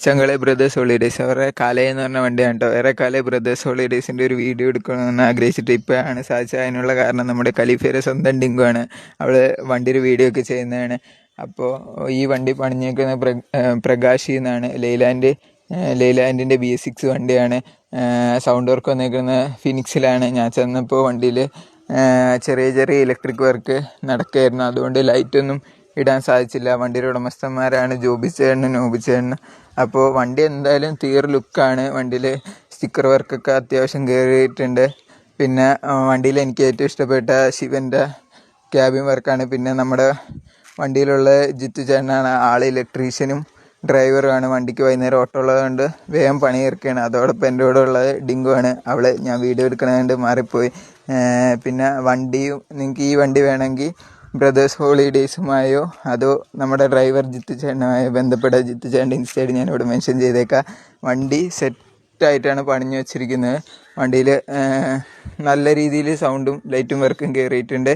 ചങ്കളെ brothers holidays അവരുടെ കല എന്ന് പറഞ്ഞ വണ്ടിയാണ് കേട്ടോ. വേറെ കല ബ്രദേഴ്സ് ഹോളിഡേയ്സിൻ്റെ ഒരു വീഡിയോ എടുക്കണമെന്ന് ആഗ്രഹിച്ചിട്ട് ഇപ്പോഴാണ് സാധിച്ചത്. അതിനുള്ള കാരണം നമ്മുടെ ഖലീഫയുടെ സ്വന്തം ഡിങ്കു ആണ്. അവൾ വണ്ടിയുടെ വീഡിയോ ഒക്കെ ചെയ്യുന്നതാണ്. അപ്പോൾ ഈ വണ്ടി പണിഞ്ഞേക്കുന്ന പ്രകാശി എന്നാണ്. ലെയ്ലാൻഡിൻ്റെ BS6 വണ്ടിയാണ്. സൗണ്ട് വർക്ക് വന്നേക്കുന്നത് ഫിനിക്സിലാണ്. ഞാൻ ചെന്നപ്പോൾ വണ്ടിയിൽ ചെറിയ ചെറിയ ഇലക്ട്രിക് വർക്ക് നടക്കുകയായിരുന്നു. അതുകൊണ്ട് ലൈറ്റൊന്നും ഇടാൻ സാധിച്ചില്ല. വണ്ടിയുടെ ഉടമസ്ഥന്മാരാണ് ജോബിച്ചേട്ടനും നോബിച്ചേട്ടനും. അപ്പോൾ വണ്ടി എന്തായാലും തീർ ലുക്കാണ്. വണ്ടിയിൽ സ്റ്റിക്കർ വർക്കൊക്കെ അത്യാവശ്യം കയറിയിട്ടുണ്ട്. പിന്നെ വണ്ടിയിൽ എനിക്ക് ഏറ്റവും ഇഷ്ടപ്പെട്ട ശിവൻ്റെ ക്യാബിൻ വർക്കാണ്. പിന്നെ നമ്മുടെ വണ്ടിയിലുള്ള ജിത്തു ചേട്ടനാണ്. ആൾ ഇലക്ട്രീഷ്യനും ഡ്രൈവറുമാണ്. വണ്ടിക്ക് വൈകുന്നേരം ഓട്ടോ ഉള്ളതുകൊണ്ട് വേഗം പണി തീർക്കുകയാണ്. അതോടൊപ്പം എൻ്റെ കൂടെ ഉള്ളത് ഡിങ്കു ആണ്. അവളെ ഞാൻ വീഡിയോ എടുക്കണതുകൊണ്ട് മാറിപ്പോയി. പിന്നെ വണ്ടിയും നിങ്ങൾക്ക് ഈ വണ്ടി വേണമെങ്കിൽ ബ്രദേഴ്സ് ഹോളിഡേയ്സുമായോ അതോ നമ്മുടെ ഡ്രൈവർ ജിത്തു ചേട്ടനുമായോ ബന്ധപ്പെട്ട ജിത്തു ചേട്ടൻ്റെ ഇൻസ്റ്റ ഐഡി ഞാനിവിടെ മെൻഷൻ ചെയ്തേക്കാം. വണ്ടി സെറ്റായിട്ടാണ് പണിഞ്ഞു വച്ചിരിക്കുന്നത്. വണ്ടിയിൽ നല്ല രീതിയിൽ സൗണ്ടും ലൈറ്റും വർക്കും കയറിയിട്ടുണ്ട്.